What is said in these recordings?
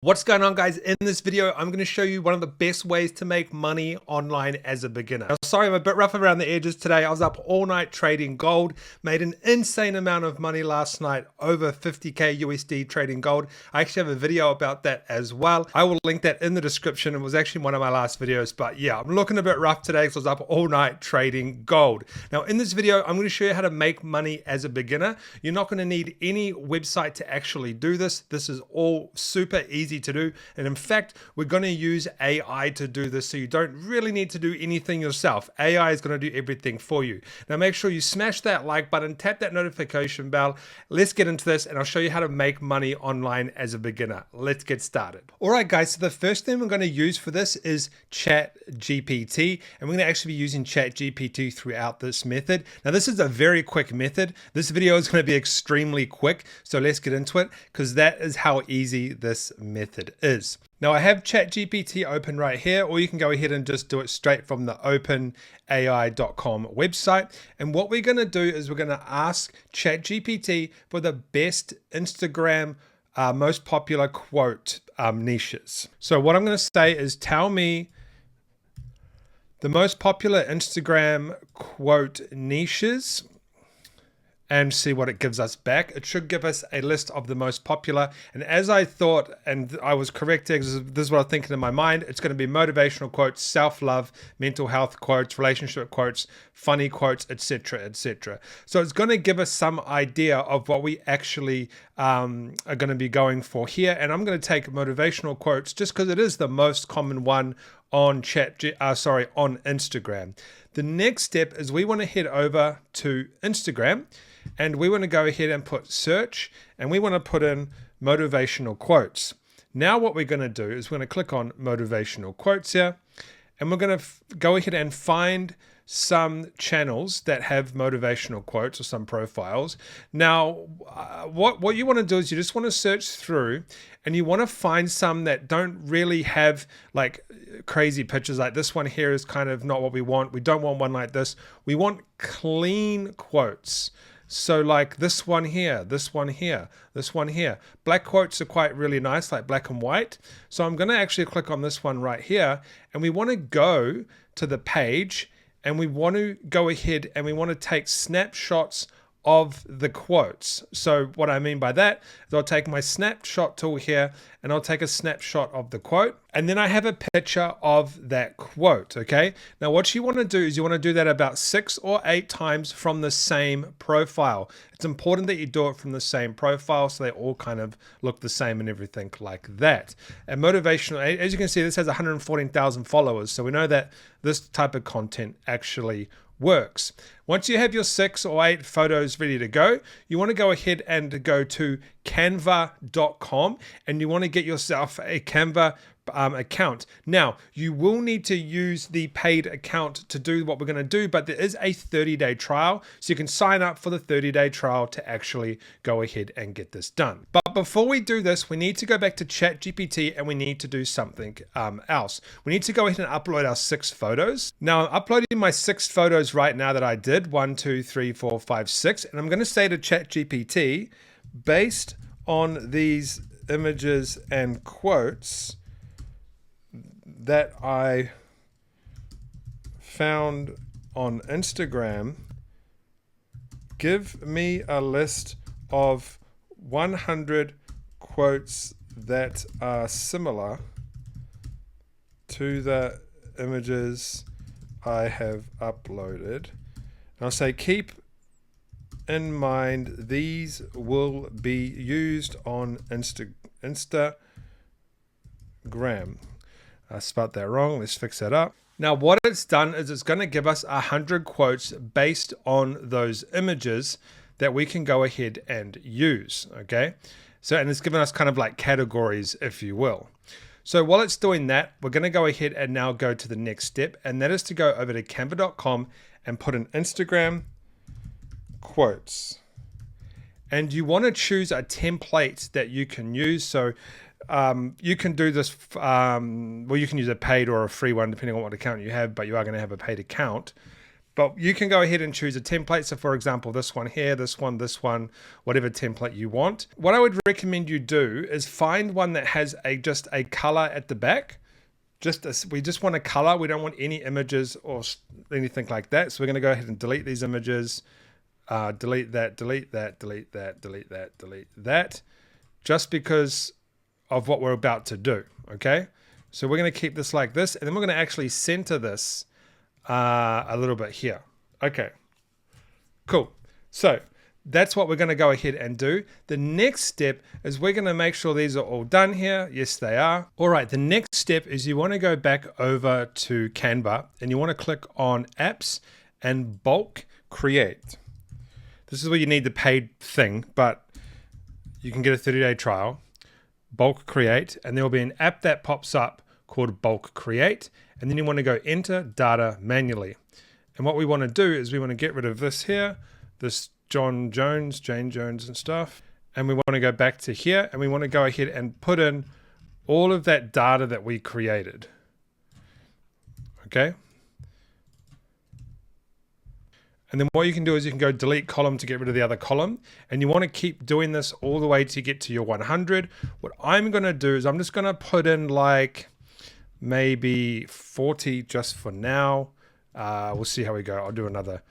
What's going on, guys? In this video, I'm going to show you one of the best ways to make money online as a beginner. Now, sorry, I'm a bit rough around the edges today. I was up all night trading gold, made an insane amount of money last night, over 50k USD trading gold. I actually have a video about that as well. I will link that in the description. It was actually one of my last videos, but yeah, I'm looking a bit rough today because I was up all night trading gold. Now, in this video, I'm going to show you how to make money as a beginner. You're not going to need any website to actually do this. This is all super easy to do, and in fact we're going to use AI to do this, so you don't really need to do anything yourself. AI is going to do everything for you. Now make sure you smash that like button, tap that notification bell. Let's get into this and I'll show you how to make money online as a beginner. Let's get started. Alright guys, so the first thing we're going to use for this is ChatGPT, and we're going to actually be using ChatGPT throughout this method. Now this is a very quick method. This video is going to be extremely quick, so let's get into it because that is how easy this method is. Now I have ChatGPT open right here, or you can go ahead and just do it straight from the openai.com website. And what we're going to do is we're going to ask ChatGPT for the best Instagram most popular quote niches. So what I'm going to say is, tell me the most popular Instagram quote niches, and see what it gives us back. It should give us a list of the most popular. And as I thought, and I was correct, this is what I'm thinking in my mind, it's going to be motivational quotes, self-love, mental health quotes, relationship quotes, funny quotes, etc., etc. So it's going to give us some idea of what we actually are going to be going for here. And I'm going to take motivational quotes just because it is the most common one on on Instagram. The next step is we want to head over to Instagram, and we want to go ahead and put search, and we want to put in motivational quotes. Now what we're going to do is we're going to click on motivational quotes here, and we're going to go ahead and find some channels that have motivational quotes, or some profiles. Now, what you want to do is you just want to search through, and you want to find some that don't really have like crazy pictures. Like this one here is kind of not what we want. We don't want one like this. We want clean quotes. So like this one here, this one here, this one here. Black quotes are quite really nice, like black and white. So I'm going to actually click on this one right here, and we want to go to the page, and we want to go ahead and we want to take snapshots of the quotes. So what I mean by that is I'll take my snapshot tool here, and I'll take a snapshot of the quote, and then I have a picture of that quote. Okay, now what you want to do is you want to do that about 6 or 8 times from the same profile. It's important that you do it from the same profile so they all kind of look the same and everything like that. And motivational, as you can see, this has 114,000 followers, so we know that this type of content actually works. Once you have your 6 or 8 photos ready to go, you want to go ahead and go to canva.com, and you want to get yourself a Canva account. Now, you will need to use the paid account to do what we're going to do, but there is a 30-day trial, so you can sign up for the 30-day trial to actually go ahead and get this done. But before we do this, we need to go back to ChatGPT, and we need to do something else. We need to go ahead and upload our 6 photos. Now, I'm uploading my 6 photos right now that I did, 1, 2, 3, 4, 5, 6, and I'm going to say to ChatGPT, based on these images and quotes that I found on Instagram, give me a list of 100 quotes that are similar to the images I have uploaded. And I'll say, keep in mind these will be used on Instagram. I spelled that wrong. Let's fix that up. Now what it's done is it's going to give us 100 quotes based on those images that we can go ahead and use. Okay, so, and it's given us kind of like categories, if you will. So while it's doing that, we're going to go ahead and now go to the next step, and that is to go over to canva.com and put in Instagram quotes. And you want to choose a template that you can use. So you can do this, well, you can use a paid or a free one depending on what account you have, but you are going to have a paid account. but you can go ahead and choose a template. So for example, this one here, this one, whatever template you want. What I would recommend you do is find one that has just a color at the back. We just want a color. We don't want any images or anything like that. So we're going to go ahead and delete these images. Delete that, delete that, delete that, delete that, delete that, just because of what we're about to do. Okay, so we're going to keep this like this, and then we're going to actually center this a little bit here. Okay, cool. So that's what we're going to go ahead and do. The next step is we're going to make sure these are all done here. Yes, they are. All right, the next step is you want to go back over to Canva, and you want to click on Apps and Bulk Create. This is where you need the paid thing, but you can get a 30-day trial. Bulk Create, and there will be an app that pops up called Bulk Create, and then you want to go enter data manually. And what we want to do is we want to get rid of this here, this Jane Jones and stuff, and we want to go back to here, and we want to go ahead and put in all of that data that we created. Okay. And then what you can do is you can go delete column to get rid of the other column. And you want to keep doing this all the way to get to your 100. What I'm going to do is I'm just going to put in like maybe 40 just for now. We'll see how we go. I'll do another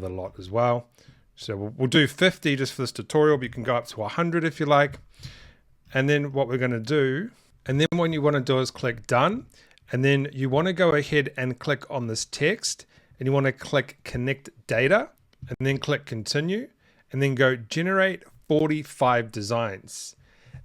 lot as well. So we'll do 50 just for this tutorial, but you can go up to 100 if you like. And then what we're going to do, and then what you want to do is click done. And then you want to go ahead and click on this text. And you want to click connect data, and then click continue, and then go generate 45 designs.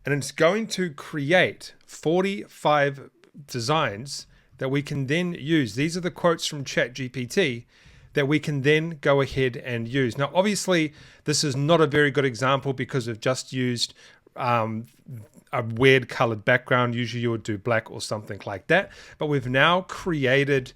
And it's going to create 45 designs that we can then use. These are the quotes from ChatGPT that we can then go ahead and use. Now, obviously, this is not a very good example because we've just used a weird colored background. Usually you would do black or something like that. But we've now created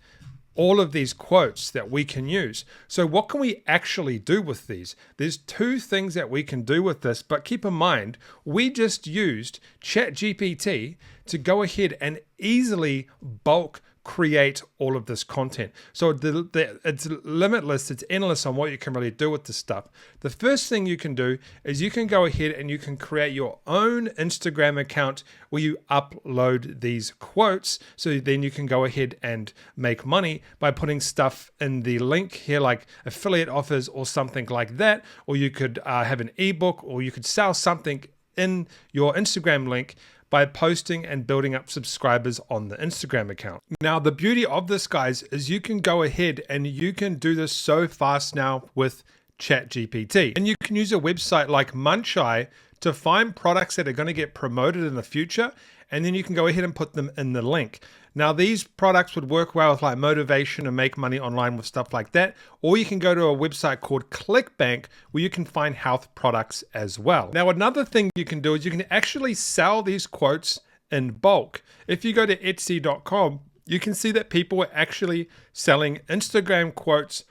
all of these quotes that we can use. So what can we actually do with these? There's two things that we can do with this, but keep in mind, we just used ChatGPT to go ahead and easily bulk create all of this content. So it's limitless, it's endless on what you can really do with this stuff. The first thing you can do is you can go ahead and you can create your own Instagram account where you upload these quotes. So then you can go ahead and make money by putting stuff in the link here, like affiliate offers or something like that. Or you could have an ebook, or you could sell something in your Instagram link by posting and building up subscribers on the Instagram account. Now, the beauty of this, guys, is you can go ahead and you can do this so fast now with ChatGPT. And you can use a website like Muncheye to find products that are going to get promoted in the future, and then you can go ahead and put them in the link. Now, these products would work well with like motivation and make money online with stuff like that. Or you can go to a website called ClickBank where you can find health products as well. Now, another thing you can do is you can actually sell these quotes in bulk. If you go to Etsy.com, you can see that people are actually selling Instagram quotes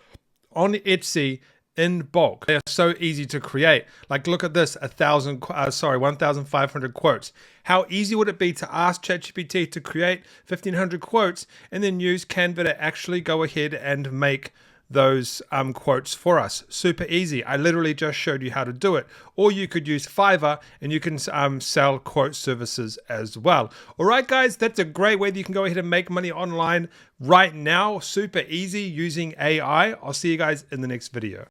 on Etsy in bulk. They are so easy to create. Like, look at this, 1,500 quotes. How easy would it be to ask ChatGPT to create 1,500 quotes and then use Canva to actually go ahead and make those quotes for us? Super easy. I literally just showed you how to do it. Or you could use Fiverr and you can sell quote services as well. All right, guys, that's a great way that you can go ahead and make money online right now. Super easy using AI. I'll see you guys in the next video.